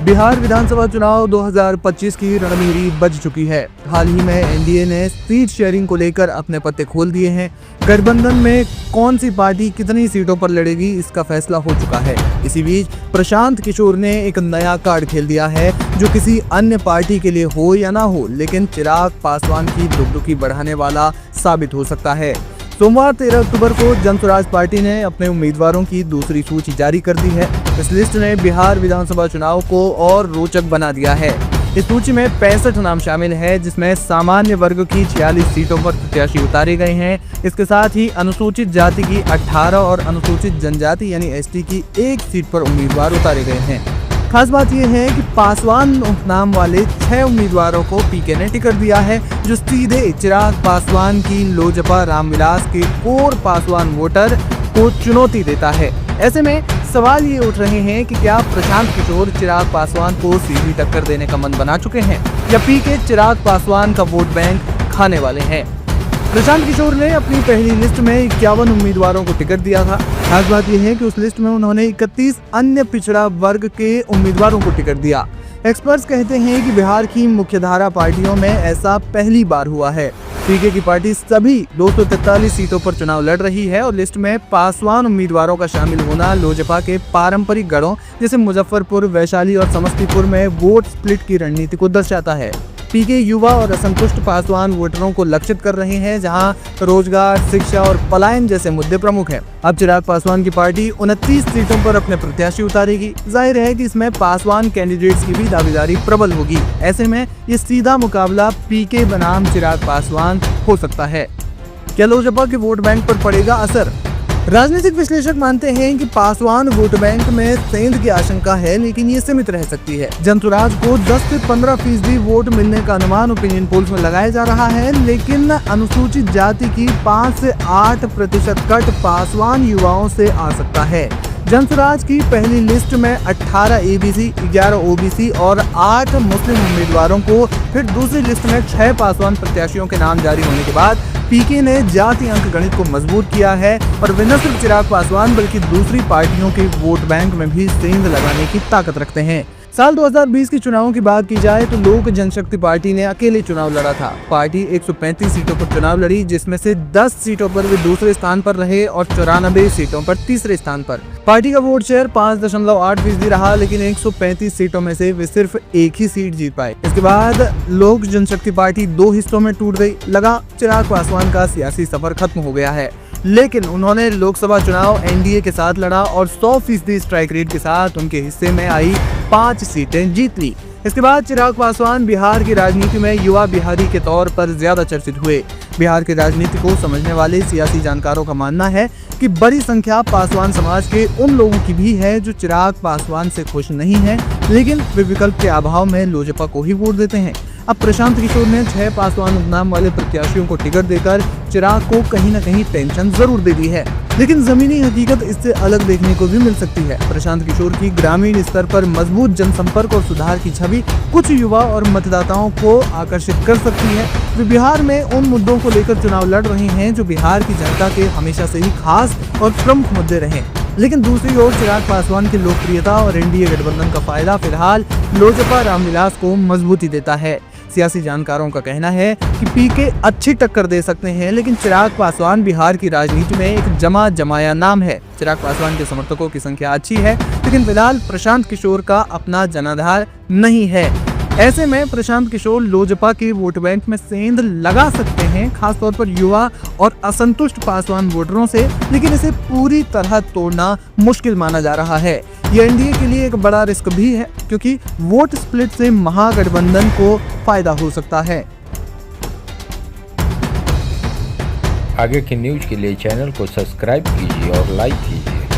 बिहार विधानसभा चुनाव 2025 की रणभेरी बज चुकी है। हाल ही में एनडीए ने सीट शेयरिंग को लेकर अपने पत्ते खोल दिए हैं। गठबंधन में कौन सी पार्टी कितनी सीटों पर लड़ेगी, इसका फैसला हो चुका है। इसी बीच प्रशांत किशोर ने एक नया कार्ड खेल दिया है, जो किसी अन्य पार्टी के लिए हो या ना हो, लेकिन चिराग पासवान की दुखदुखी बढ़ाने वाला साबित हो सकता है। सोमवार 13 अक्टूबर को जनसुराज पार्टी ने अपने उम्मीदवारों की दूसरी सूची जारी कर दी है। इस लिस्ट ने बिहार विधानसभा चुनाव को और रोचक बना दिया है। इस सूची में 65 नाम शामिल है, जिसमें सामान्य वर्ग की 46 सीटों पर प्रत्याशी उतारे गए हैं। इसके साथ ही अनुसूचित जाति की 18 और अनुसूचित जनजाति यानी एसटी की 1 सीट पर उम्मीदवार उतारे गए हैं। खास बात यह है कि पासवान नाम वाले 6 उम्मीदवारों को पीके ने टिकट दिया है, जो सीधे चिराग पासवान की लोजपा रामविलास के कोर पासवान वोटर को चुनौती देता है। ऐसे में सवाल ये उठ रहे हैं कि क्या प्रशांत किशोर चिराग पासवान को सीधी टक्कर देने का मन बना चुके हैं, या पीके चिराग पासवान का वोट बैंक खाने वाले हैं। प्रशांत किशोर ने अपनी पहली लिस्ट में 51 उम्मीदवारों को टिकट दिया था। खास बात यह है कि उस लिस्ट में उन्होंने 31 अन्य पिछड़ा वर्ग के उम्मीदवारों को टिकट दिया। एक्सपर्ट्स कहते हैं कि बिहार की मुख्यधारा पार्टियों में ऐसा पहली बार हुआ है। पीके की पार्टी सभी 243 सीटों पर चुनाव लड़ रही है और लिस्ट में पासवान उम्मीदवारों का शामिल होना लोजपा के पारंपरिक गढ़ों जैसे मुजफ्फरपुर, वैशाली और समस्तीपुर में वोट स्प्लिट की रणनीति को दर्शाता है। पीके युवा और असंतुष्ट पासवान वोटरों को लक्षित कर रहे हैं, जहां रोजगार, शिक्षा और पलायन जैसे मुद्दे प्रमुख हैं। अब चिराग पासवान की पार्टी 29 सीटों पर अपने प्रत्याशी उतारेगी। जाहिर है कि इसमें पासवान कैंडिडेट्स की भी दावेदारी प्रबल होगी। ऐसे में ये सीधा मुकाबला पीके बनाम चिराग पासवान हो सकता है। क्या लोजपा के वोट बैंक पर पड़ेगा असर? राजनीतिक विश्लेषक मानते हैं कि पासवान वोट बैंक में सेंध की आशंका है, लेकिन ये सीमित रह सकती है। जनसुराज को 10 से 15% वोट मिलने का अनुमान ओपिनियन पोल्स में लगाया जा रहा है, लेकिन अनुसूचित जाति की 5 से 8% कट पासवान युवाओं से आ सकता है। जनसुराज की पहली लिस्ट में 18 एबीसी, 11 ओबीसी और 8 मुस्लिम उम्मीदवारों को, फिर दूसरी लिस्ट में 6 पासवान प्रत्याशियों के नाम जारी होने के बाद पीके ने जाति अंक गणित को मजबूत किया है और वे न सिर्फ चिराग पासवान बल्कि दूसरी पार्टियों के वोट बैंक में भी सेंध लगाने की ताकत रखते हैं। साल 2020 के चुनावों की बात की जाए तो लोक जनशक्ति पार्टी ने अकेले चुनाव लड़ा था। पार्टी 135 सीटों पर चुनाव लड़ी, जिसमें से 10 सीटों पर वे दूसरे स्थान पर रहे और 94 सीटों पर तीसरे स्थान पर। पार्टी का वोट शेयर 5.8% रहा, लेकिन 135 सीटों में से वे सिर्फ एक ही सीट जीत पाए। इसके बाद लोक जनशक्ति पार्टी 2 हिस्सों में टूट गई। लगा चिराग पासवान का सियासी सफर खत्म हो गया है, लेकिन उन्होंने लोकसभा चुनाव एनडीए के साथ लड़ा और 100% स्ट्राइक रेट के साथ उनके हिस्से में आई 5 सीटें जीत ली। इसके बाद चिराग पासवान बिहार की राजनीति में युवा बिहारी के तौर पर ज्यादा चर्चित हुए। बिहार की राजनीति को समझने वाले सियासी जानकारों का मानना है कि बड़ी संख्या पासवान समाज के उन लोगों की भी है जो चिराग पासवान से खुश नहीं है, लेकिन वे विकल्प के अभाव में लोजपा को ही वोट देते हैं। अब प्रशांत किशोर ने 6 पासवान उपनाम वाले प्रत्याशियों को टिकट देकर चिराग को कहीं न कहीं टेंशन जरूर दे दी है, लेकिन जमीनी हकीकत इससे अलग देखने को भी मिल सकती है। प्रशांत किशोर की ग्रामीण स्तर पर मजबूत जनसंपर्क और सुधार की छवि कुछ युवा और मतदाताओं को आकर्षित कर सकती है। वे बिहार में उन मुद्दों को लेकर चुनाव लड़ रहे हैं जो बिहार की जनता के हमेशा से ही खास और प्रमुख मुद्दे रहे। लेकिन दूसरी ओर चिराग पासवान की लोकप्रियता और एनडीए गठबंधन का फायदा फिलहाल लोजपा रामविलास को मजबूती देता है। सियासी जानकारों का कहना है कि पीके अच्छी टक्कर दे सकते हैं, लेकिन चिराग पासवान बिहार की राजनीति में एक जमाया नाम है। चिराग पासवान के समर्थकों की संख्या अच्छी है, लेकिन फिलहाल प्रशांत किशोर का अपना जनाधार नहीं है। ऐसे में प्रशांत किशोर लोजपा के वोट बैंक में सेंध लगा सकते हैं, खासतौर पर युवा और असंतुष्ट पासवान वोटरों से, लेकिन इसे पूरी तरह तोड़ना मुश्किल माना जा रहा है। ये एनडीए के लिए एक बड़ा रिस्क भी है, क्योंकि वोट स्प्लिट से महागठबंधन को फायदा हो सकता है। आगे की न्यूज के लिए चैनल को सब्सक्राइब कीजिए और लाइक कीजिए।